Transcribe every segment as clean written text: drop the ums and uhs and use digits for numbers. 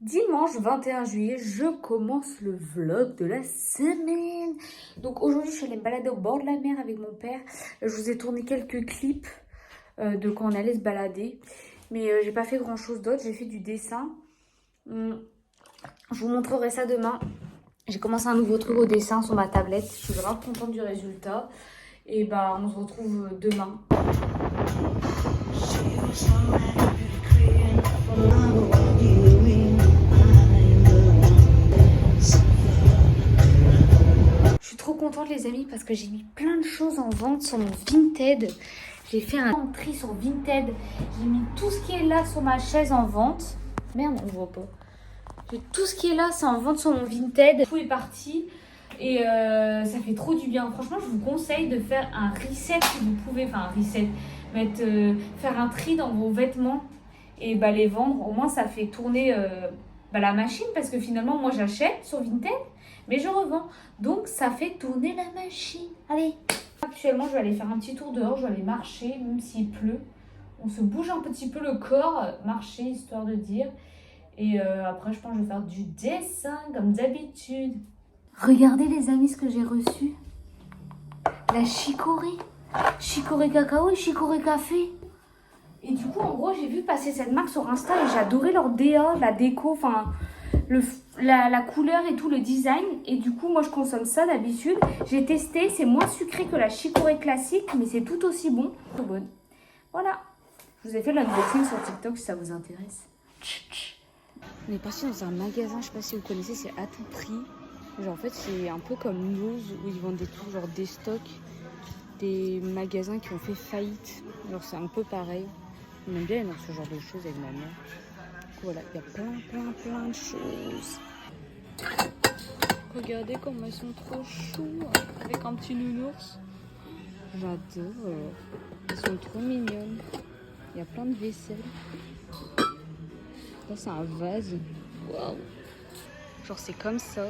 Dimanche 21 juillet, je commence le vlog de la semaine. Donc aujourd'hui, je suis allée me balader au bord de la mer avec mon père. Je vous ai tourné quelques clips de quand on allait se balader. Mais j'ai pas fait grand chose d'autre, j'ai fait du dessin. Je vous montrerai ça demain. J'ai commencé un nouveau truc au dessin sur ma tablette. Je suis grave contente du résultat. Et bah on se retrouve demain. Je suis trop contente les amis parce que j'ai mis plein de choses en vente sur mon Vinted. J'ai fait un tri sur Vinted. J'ai mis tout ce qui est là sur ma chaise en vente. Merde, on voit pas. Tout ce qui est là, c'est en vente sur mon Vinted. Tout est parti et ça fait trop du bien. Franchement, je vous conseille de faire un reset si vous pouvez. Enfin, un reset. Faire un tri dans vos vêtements et bah, les vendre. Au moins, ça fait tourner la machine parce que finalement, moi, j'achète sur Vinted, mais je revends. Donc, ça fait tourner la machine. Allez. Actuellement, je vais aller faire un petit tour dehors. Je vais aller marcher, même s'il pleut. On se bouge un petit peu le corps. Marcher, histoire de dire. Et après, je pense que je vais faire du dessin, comme d'habitude. Regardez les amis ce que j'ai reçu. La chicorée. Chicorée cacao et chicorée café. Et du coup, en gros, j'ai vu passer cette marque sur Insta et j'ai adoré leur DA, la déco, enfin, la couleur et tout, le design. Et du coup, moi, je consomme ça d'habitude. J'ai testé, c'est moins sucré que la chicorée classique, mais c'est tout aussi bon. Trop bonne. Voilà. Je vous ai fait l'unboxing sur TikTok si ça vous intéresse. On est parti dans un magasin, je sais pas si vous connaissez, c'est à tout prix. Genre en fait c'est un peu comme Lowe's où ils vendent des trucs genre des stocks, des magasins qui ont fait faillite. Genre c'est un peu pareil. On aime bien dans ce genre de choses avec ma mère. Voilà, il y a plein de choses. Regardez comme elles sont trop chou avec un petit nounours. J'adore. Elles sont trop mignonnes. Il y a plein de vaisselle. Là, c'est un vase. Waouh. Genre, c'est comme ça.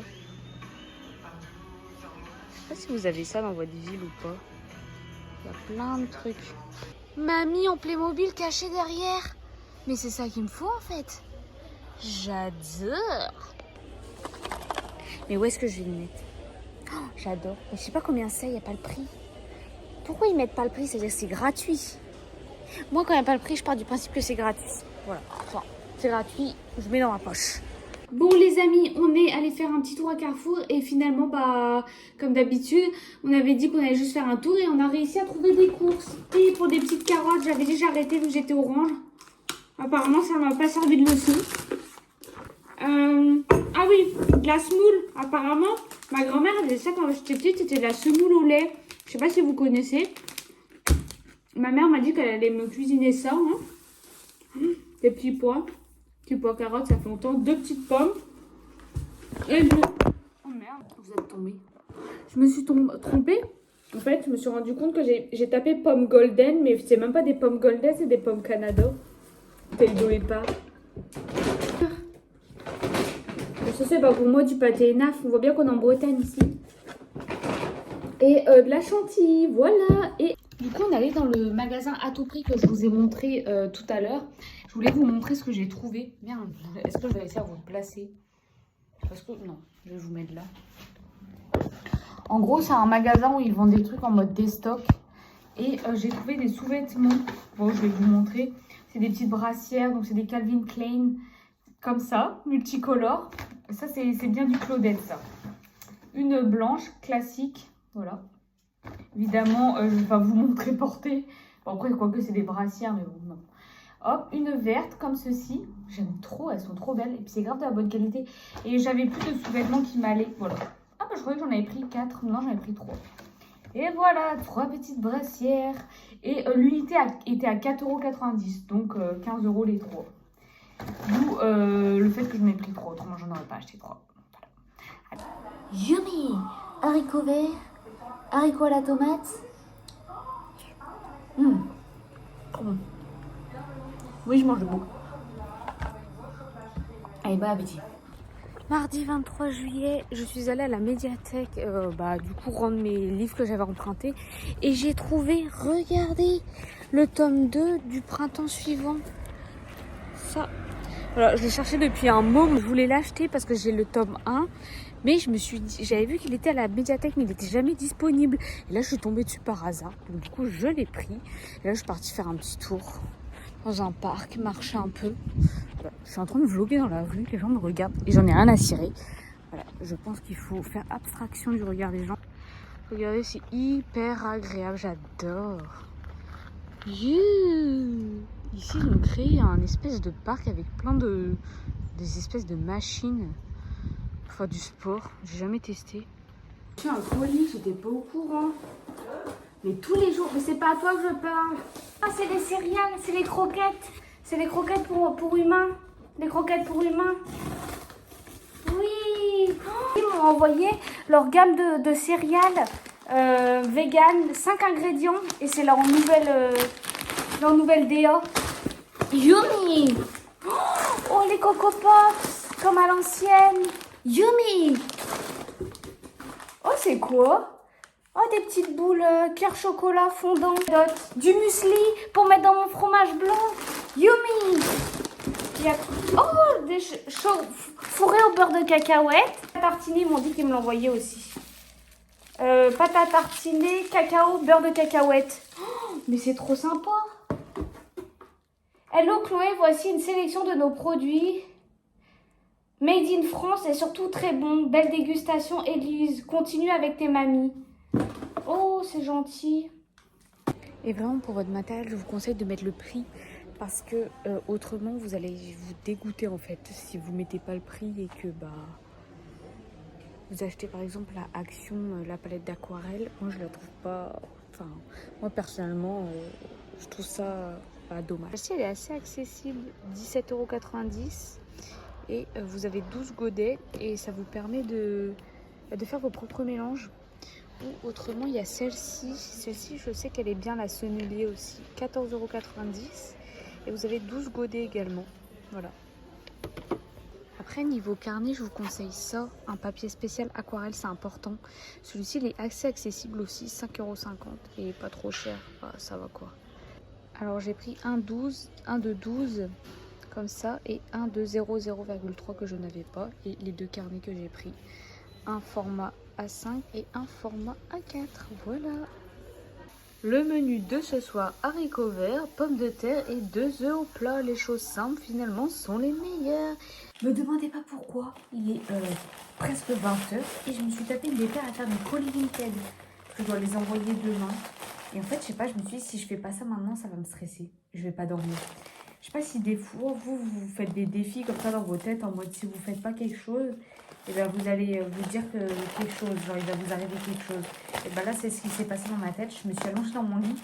Je sais pas si vous avez ça dans votre ville ou pas. Il y a plein de trucs. Mamie en Playmobil caché derrière. Mais c'est ça qu'il me faut en fait. J'adore. Mais où est-ce que je vais le mettre? Oh, j'adore. Mais je sais pas combien c'est, il n'y a pas le prix. Pourquoi ils mettent pas le prix? C'est-à-dire que c'est gratuit. Moi, quand il n'y a pas le prix, je pars du principe que c'est gratuit. Voilà. Enfin, c'est gratuit, je mets dans ma poche. Bon les amis, on est allé faire un petit tour à Carrefour et finalement, bah, comme d'habitude, on avait dit qu'on allait juste faire un tour et on a réussi à trouver des courses. Et pour des petites carottes, j'avais déjà arrêté vu que j'étais orange. Apparemment, ça m'a pas servi de leçon. Ah oui, de la semoule. Apparemment, ma grand-mère elle faisait ça quand j'étais petite, c'était de la semoule au lait. Je sais pas si vous connaissez. Ma mère m'a dit qu'elle allait me cuisiner ça. Hein. Des petits pois. Petits pois carottes, ça fait longtemps. 2 petites pommes. Et de... Oh merde, vous êtes tombé. Je me suis trompée. En fait, je me suis rendu compte que j'ai tapé pommes golden, mais c'est même pas des pommes golden, c'est des pommes Canada. T'es pas. Ça c'est pas pour moi du pâté naf. On voit bien qu'on est en Bretagne ici. Et de la chantilly, voilà. Et du coup, on allait dans le magasin à tout prix que je vous ai montré tout à l'heure. Je voulais vous montrer ce que j'ai trouvé. Merde, est-ce que je vais réussir à vous le placer? Parce que non, je vais vous mettre là. En gros, c'est un magasin où ils vendent des trucs en mode déstock. Et j'ai trouvé des sous-vêtements. Bon, je vais vous montrer. C'est des petites brassières, donc c'est des Calvin Klein. Comme ça, multicolores. Ça, c'est bien du Claudel, ça. Une blanche, classique. Voilà. Évidemment, je ne vais pas vous montrer porter. Bon, après, quoique c'est des brassières, mais bon, non. Hop, une verte comme ceci. J'aime trop, elles sont trop belles. Et puis, c'est grave de la bonne qualité. Et j'avais plus de sous-vêtements qui m'allaient. Voilà. Ah, bah, je croyais que j'en avais pris 4. Non, j'en ai pris 3. Et voilà, 3 petites brassières. Et l'unité était à 4,90 €. Donc, 15 € les 3. D'où le fait que je n'ai pris 3. Autrement, j'en aurais pas acheté 3. Voilà. Yummy! Haricots verts. Haricots à la tomate. Trop bon. Oui, je mange beaucoup. Allez, bon appétit. Mardi 23 juillet, je suis allée à la médiathèque, du coup rendre mes livres que j'avais empruntés. Et j'ai trouvé, regardez, le tome 2 du printemps suivant. Ça, Voilà, je l'ai cherché depuis un moment. Je voulais l'acheter parce que j'ai le tome 1. Mais j'avais vu qu'il était à la médiathèque, mais il n'était jamais disponible. Et là, je suis tombée dessus par hasard. Donc du coup, je l'ai pris. Et là, je suis partie faire un petit tour dans un parc, marcher un peu. Voilà. Je suis en train de vlogger dans la rue. Les gens me regardent et j'en ai rien à cirer. Voilà, je pense qu'il faut faire abstraction du regard des gens. Regardez, c'est hyper agréable. J'adore. Yeah. Ici, ils ont créé un espèce de parc avec plein des espèces de machines. Enfin, du sport. J'ai jamais testé. J'ai un colis, j'étais pas au courant. Mais tous les jours, mais c'est pas à toi que je parle. Ah, c'est les céréales, c'est les croquettes. C'est les croquettes pour humains. Les croquettes pour humains. Oui. Oh, ils m'ont envoyé leur gamme de céréales vegan, 5 ingrédients. Et c'est leur nouvelle DA. Yummy. Oh, les Coco Pops, comme à l'ancienne. Yummy. Oh, c'est quoi? Oh, des petites boules cœur chocolat fondant. Du muesli pour mettre dans mon fromage blanc. Yummy. Il y a... Oh, des fourrés au beurre de cacahuète. Tartinés, ils m'ont dit qu'ils me l'envoyaient aussi. Pâte à tartiner, cacao, beurre de cacahuète. Oh, mais c'est trop sympa. Hello Chloé, voici une sélection de nos produits. Made in France et surtout très bon. Belle dégustation, Élise. Continue avec tes mamies. Oh, c'est gentil. Et vraiment, pour votre matériel, je vous conseille de mettre le prix. Parce que autrement, vous allez vous dégoûter en fait. Si vous mettez pas le prix et que vous achetez par exemple la Action, la palette d'aquarelle. Moi, je la trouve pas... Enfin, moi personnellement, je trouve ça dommage. Celle-ci, elle est assez accessible. 17,90 €. Et vous avez 12 godets et ça vous permet de faire vos propres mélanges. Ou autrement, il y a celle-ci. Celle-ci, je sais qu'elle est bien, la Sennelier aussi. 14,90 €. Et vous avez 12 godets également. Voilà. Après, niveau carnet, je vous conseille ça. Un papier spécial aquarelle, c'est important. Celui-ci, il est assez accessible aussi. 5,50 € et pas trop cher. Bah, ça va quoi. Alors, j'ai pris un de 12 comme ça et un de 0,3 que je n'avais pas. Et les deux carnets que j'ai pris. Un format A5 et un format A4. Voilà. Le menu de ce soir, haricots verts, pommes de terre et 2 œufs au plat. Les choses simples finalement sont les meilleures. Me demandez pas pourquoi, il est presque 20 h et je me suis tapé une déterre à faire mes colis Vinted. Je dois les envoyer demain. Et en fait, je sais pas, je me suis dit si je fais pas ça maintenant, ça va me stresser. Je vais pas dormir. Je sais pas si des fois, vous faites des défis comme ça dans vos têtes, en mode si vous faites pas quelque chose, et ben vous allez vous dire que quelque chose, genre il va vous arriver quelque chose. Et ben là, c'est ce qui s'est passé dans ma tête. Je me suis allongée dans mon lit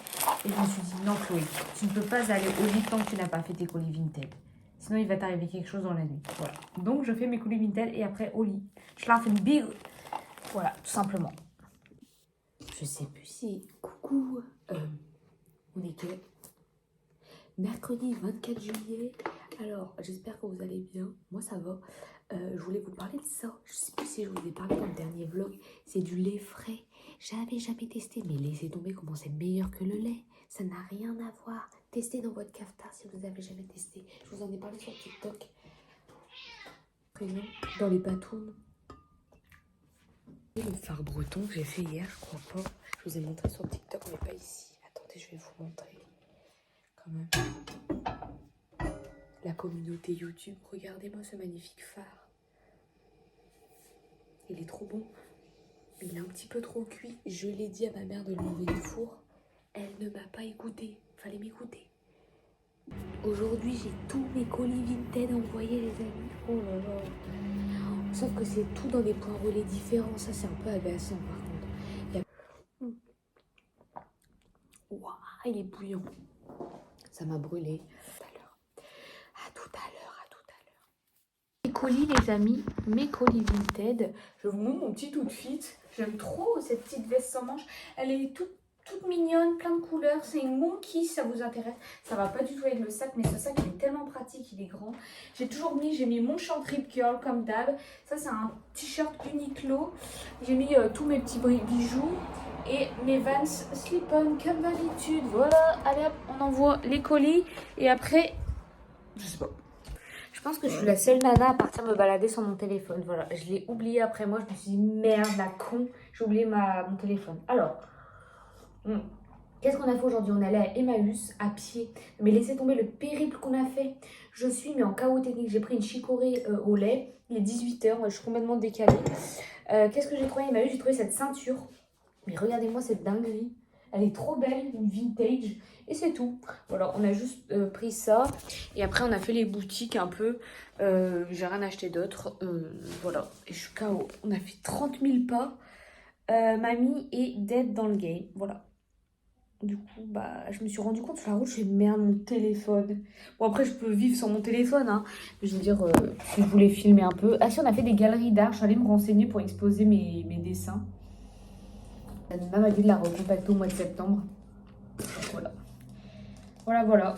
et je me suis dit non Chloé, tu ne peux pas aller au lit tant que tu n'as pas fait tes colis Vinted. Sinon, il va t'arriver quelque chose dans la nuit. Voilà. Donc, je fais mes colis Vinted et après au lit. Je leur fais une big. Voilà, tout simplement. Je sais plus si... Coucou. On est quel... Mercredi 24 juillet. Alors, j'espère que vous allez bien. Moi, ça va. Je voulais vous parler de ça. Je sais plus si je vous ai parlé dans le dernier vlog. C'est du lait frais. J'avais jamais testé. Mais laissez tomber comment c'est meilleur que le lait. Ça n'a rien à voir. Testez dans votre cafetard si vous n'avez jamais testé. Je vous en ai parlé sur TikTok. Présent dans les patounes. Le phare breton que j'ai fait hier, je crois pas. Je vous ai montré sur TikTok, mais pas ici. Attendez, je vais vous montrer. Quand même. La communauté YouTube. Regardez-moi ce magnifique phare. Il est trop bon. Il est un petit peu trop cuit. Je l'ai dit à ma mère de l'enlever du four. Elle ne m'a pas écouté. Fallait m'écouter. Aujourd'hui, j'ai tous mes colis Vinted envoyés, les amis. Oh là là. Sauf que c'est tout dans des points relais différents. Ça, c'est un peu agaçant, par contre. Waouh, il est bouillant. Ça m'a brûlé. À tout à l'heure. Mes colis, les amis. Mes colis Vinted. Je vous montre mon petit outfit. J'aime trop cette petite veste sans manches. Elle est toute mignonne, plein de couleurs. C'est une Monkey, si ça vous intéresse. Ça va pas du tout avec le sac, mais ce sac il est tellement pratique, il est grand. J'ai mis mon short rip curl comme d'hab. Ça c'est un t-shirt Uniqlo. J'ai mis tous mes petits bijoux et mes Vans slip-on comme d'habitude. Voilà, allez hop, on envoie les colis et après, je sais pas. Je pense que je suis la seule nana à partir me balader sans mon téléphone. Voilà, je l'ai oublié après moi. Je me suis dit, merde, la con, j'ai oublié mon téléphone. Alors, qu'est-ce qu'on a fait aujourd'hui? On est allé à Emmaüs à pied. Mais laissez tomber le périple qu'on a fait. Je suis mais en chaos technique. J'ai pris une chicorée au lait. Il est 18h, je suis complètement décalée. Qu'est-ce que j'ai trouvé à Emmaüs? J'ai trouvé cette ceinture. Mais regardez-moi cette dinguerie. Elle est trop belle, une vintage. Et c'est tout. Voilà, on a juste pris ça. Et après, on a fait les boutiques un peu. J'ai rien acheté d'autre. Voilà, et je suis KO. On a fait 30 000 pas. Mamie est dead dans le game. Voilà. Du coup, bah, je me suis rendu compte sur la route, je fais merde, mon téléphone. Bon, après, je peux vivre sans mon téléphone, hein. Je veux dire, si je voulais filmer un peu. Ah si, on a fait des galeries d'art. Je suis allée me renseigner pour exposer mes dessins. La Nina m'a dit de la recontacter au mois de septembre. Voilà. Voilà.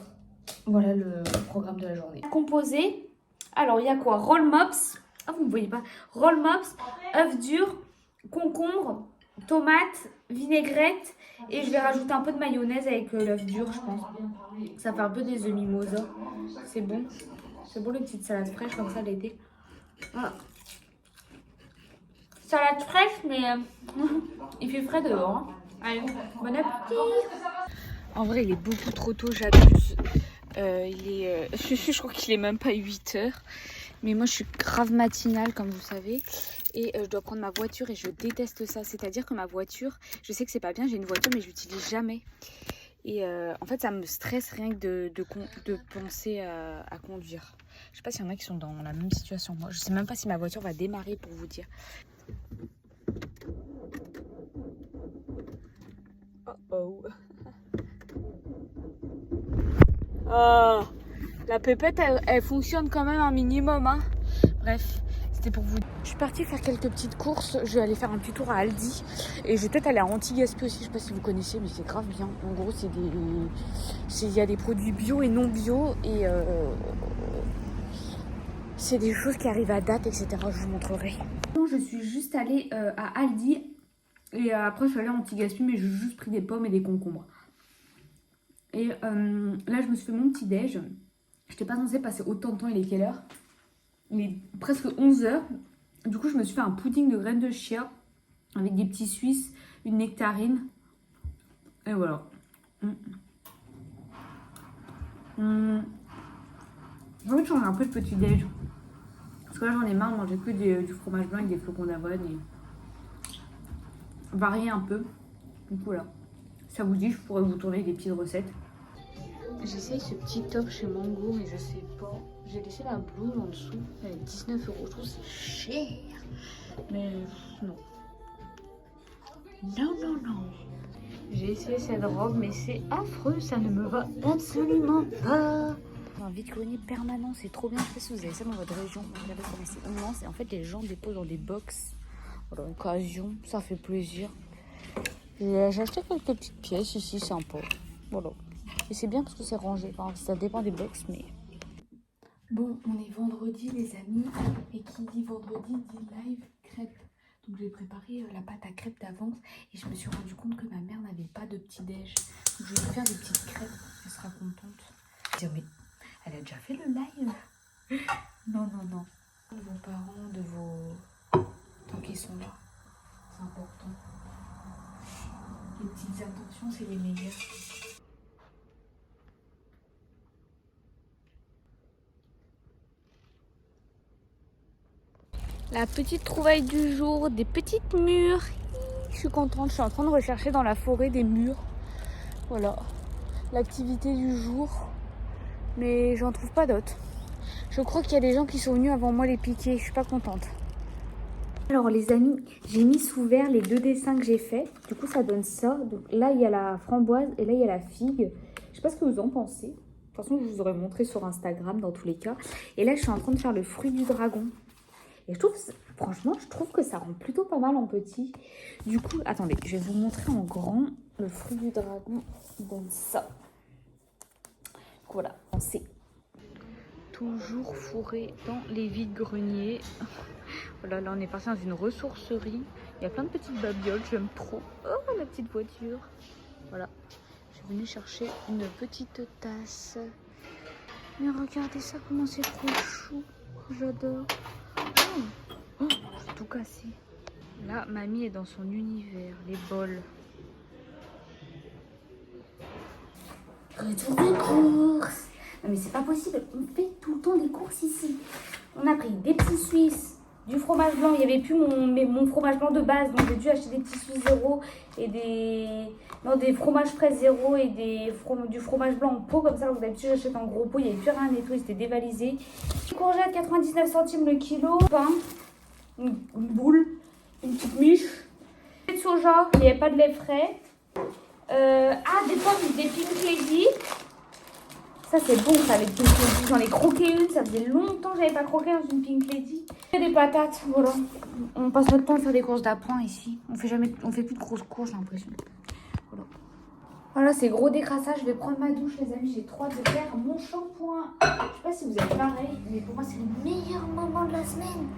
Voilà le programme de la journée. Composé. Alors, il y a quoi? Roll mops. Ah, vous ne voyez pas. Roll mops, œufs durs, concombre, tomates, vinaigrette. Et je vais rajouter un peu de mayonnaise avec l'œuf dur, je pense. Ça fait un peu des œufs mimosa. C'est bon. C'est bon les petites salades fraîches comme ça l'été. Voilà. Salade fraîche, mais il fait frais dehors. Hein. Allez, bon appétit. En vrai, il est beaucoup trop tôt, j'abuse. Je crois qu'il est même pas 8h. Mais moi, je suis grave matinale, comme vous savez. Et je dois prendre ma voiture et je déteste ça. C'est-à-dire que ma voiture, je sais que c'est pas bien, j'ai une voiture, mais je l'utilise jamais. Et en fait, ça me stresse rien que de penser à conduire. Je sais pas s'il y en a qui sont dans la même situation que moi. Je sais même pas si ma voiture va démarrer, pour vous dire. Oh. Oh, la pépette, elle fonctionne quand même un minimum, hein. Bref, c'était pour vous. Je suis partie faire quelques petites courses. Je vais aller faire un petit tour à Aldi. Et je vais peut-être aller à Anti-Gaspi aussi. Je sais pas si vous connaissez, mais c'est grave bien. En gros, il y a des produits bio et non bio. Et c'est des choses qui arrivent à date, etc. Je vous montrerai. Je suis juste allée à Aldi. Et après, je suis allée à Anti-Gaspi, mais j'ai juste pris des pommes et des concombres. Et là, je me suis fait mon petit déj. Je n'étais pas censée passer autant de temps. Il est quelle heure? Il est presque 11h. Du coup, je me suis fait un pudding de graines de chia avec des petits suisses, une nectarine. Et voilà. J'ai envie de changer un peu de petit déj. Parce que là, j'en ai marre de manger que du fromage blanc avec des flocons d'avoine. Et varier un peu. Du coup, là. Ça vous dit, je pourrais vous tourner des petites recettes. J'essaye ce petit top chez Mango, mais je sais pas. J'ai laissé la blouse en dessous. Elle est 19€. Je trouve que c'est cher. Mais non. Non. J'ai essayé cette robe, mais c'est affreux. Ça ne me va absolument pas. Un vide-grenier permanent, c'est trop bien. Je sais pas si vous avez ça dans votre région. Regardez comment c'est immense. Et en fait, les gens déposent dans des box. Voilà, occasion. Ça fait plaisir. J'ai acheté quelques petites pièces ici, sympa. Voilà. Et c'est bien parce que c'est rangé. Enfin, ça dépend des box, mais... Bon, on est vendredi, les amis. Et qui dit vendredi dit live crêpes. Donc, j'ai préparé la pâte à crêpes d'avance. Et je me suis rendu compte que ma mère n'avait pas de petit déj. Donc, je vais lui faire des petites crêpes. Elle sera contente. Dire, mais elle a déjà fait le live. Non. De vos parents, de vos... Tant qu'ils sont là. C'est important. Les petites intentions, c'est les meilleures. La petite trouvaille du jour, des petites mûres. Je suis contente, je suis en train de rechercher dans la forêt des mûres. Voilà, l'activité du jour. Mais j'en trouve pas d'autres. Je crois qu'il y a des gens qui sont venus avant moi les piquer, je suis pas contente. Alors les amis, j'ai mis sous verre les deux dessins que j'ai faits. Du coup ça donne ça. Donc là il y a la framboise et là il y a la figue. Je sais pas ce que vous en pensez. De toute façon je vous aurais montré sur Instagram dans tous les cas. Et là je suis en train de faire le fruit du dragon. Et je trouve, franchement, je trouve que ça rend plutôt pas mal en petit. Du coup, attendez, je vais vous montrer en grand. Le fruit du dragon donne ça. Donc voilà, c'est toujours fourré dans les vides-greniers. Voilà, là on est parti dans une ressourcerie. Il y a plein de petites babioles, j'aime trop. Oh, la petite voiture. Voilà, je suis venue chercher une petite tasse. Mais regardez ça, comment c'est trop chou. J'adore. Oh, j'ai tout cassé. Là, mamie est dans son univers, les bols. Retour des courses. Non mais c'est pas possible, on fait tout le temps des courses ici. On a pris des petits Suisses, du fromage blanc. Il n'y avait plus mon fromage blanc de base, donc j'ai dû acheter des petits Suisses zéro et des fromages frais zéro et du fromage blanc en pot comme ça. Donc d'habitude j'achète en gros pot, il n'y avait plus rien et tout, ils étaient dévalisés. Courgettes 99 centimes le kilo, pain, une boule, une petite miche, de soja, il n'y avait pas de lait frais. Des pommes, des Pink Lady. Ça c'est bon ça avec Pink Lady. J'en ai croqué une, ça faisait longtemps que j'avais pas croqué dans une Pink Lady. Et des patates, voilà. On passe notre temps à faire des courses d'appoint ici. On fait plus de grosses courses, j'ai l'impression. Voilà, c'est gros décrassage. Je vais prendre ma douche, les amis. J'ai trop hâte de faire mon shampoing. Je sais pas si vous êtes pareil, mais pour moi c'est le meilleur moment de la semaine.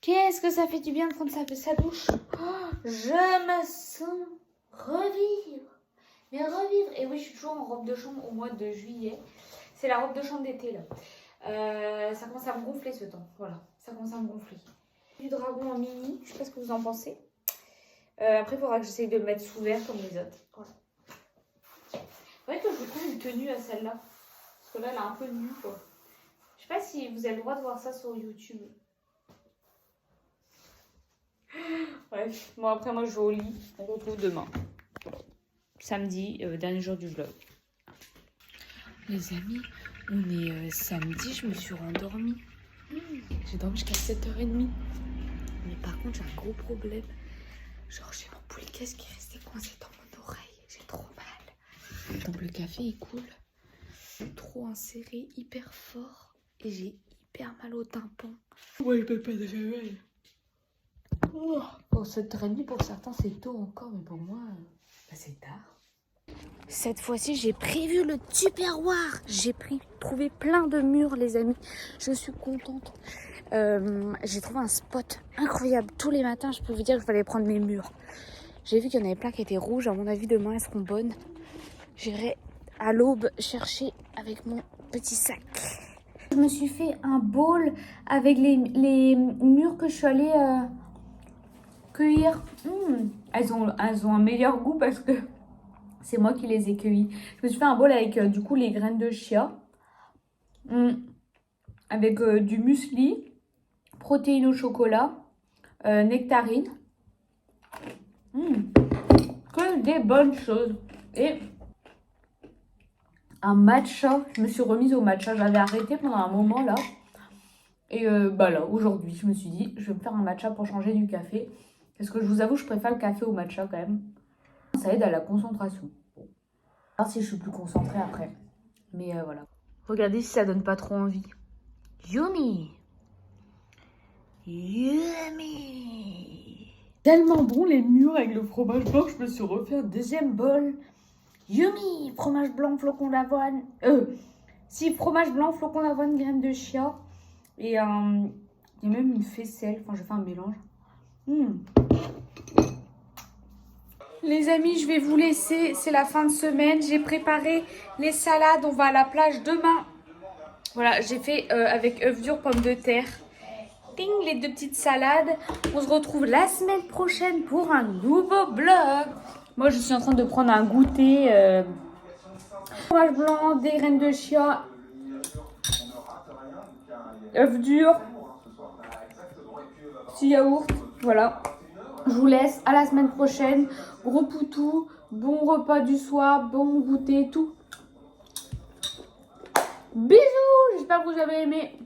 Qu'est-ce que ça fait du bien de prendre sa douche. Je me sens revivre. Mais revivre. Et oui, je suis toujours en robe de chambre au mois de juillet. C'est la robe de chambre d'été là. Ça commence à me gonfler ce temps. Voilà, ça commence à me gonfler. Du dragon en mini, je sais pas ce que vous en pensez. Après, il faudra que j'essaye de le mettre sous verre comme les autres. Voilà. Faudrait que je vous trouve une tenue à celle-là. Parce que là, elle est un peu nue quoi. Je sais pas si vous avez le droit de voir ça sur YouTube. Bref, bon après moi je vais au lit. On retrouve demain. Samedi, dernier jour du vlog. Les amis, on est samedi, je me suis rendormie. J'ai dormi jusqu'à 7h30. Mais par contre, j'ai un gros problème. Genre, j'ai mon poulet qui est resté coincé dans mon oreille. J'ai trop mal. Donc, le café, il coule. Trop inséré, hyper fort. Et j'ai hyper mal au tympan. Moi, je peux pas de réveil. Bon, 7h30 pour certains, c'est tôt encore. Mais pour moi, c'est tard. Cette fois-ci, j'ai prévu le tupperware. J'ai trouvé plein de murs, les amis. Je suis contente. J'ai trouvé un spot incroyable. Tous les matins, je peux vous dire que je vais aller prendre mes murs. J'ai vu qu'il y en avait plein qui étaient rouges. À mon avis, demain, elles seront bonnes. J'irai à l'aube chercher avec mon petit sac. Je me suis fait un bowl avec les murs que je suis allée cueillir. Elles ont un meilleur goût parce que c'est moi qui les ai cueillis. Je me suis fait un bol avec du coup les graines de chia. Avec du muesli, protéines au chocolat, nectarine. Que des bonnes choses. Et un matcha. Je me suis remise au matcha. J'avais arrêté pendant un moment là. Et là, aujourd'hui, je me suis dit, je vais me faire un matcha pour changer du café. Parce que je vous avoue, je préfère le café au matcha quand même. Ça aide à la concentration. Bon. Alors si je suis plus concentrée après. Mais voilà. Regardez si ça donne pas trop envie. Yummy! Yummy! Tellement bon les murs avec le fromage blanc, je me suis refait un deuxième bol. Yummy! Fromage blanc, flocon d'avoine. Fromage blanc, flocon d'avoine, graines de chia. Et il y a même une faisselle. Enfin, je fais un mélange. Les amis, je vais vous laisser. C'est la fin de semaine. J'ai préparé les salades. On va à la plage demain. Voilà, j'ai fait avec œufs durs, pommes de terre. Ting, les deux petites salades. On se retrouve la semaine prochaine pour un nouveau vlog. Moi, je suis en train de prendre un goûter. Fromage blanc, des graines de chia, œufs durs, petit yaourt. Voilà. Je vous laisse. À la semaine prochaine. Gros poutou. Bon repas du soir. Bon goûter. Tout. Bisous. J'espère que vous avez aimé.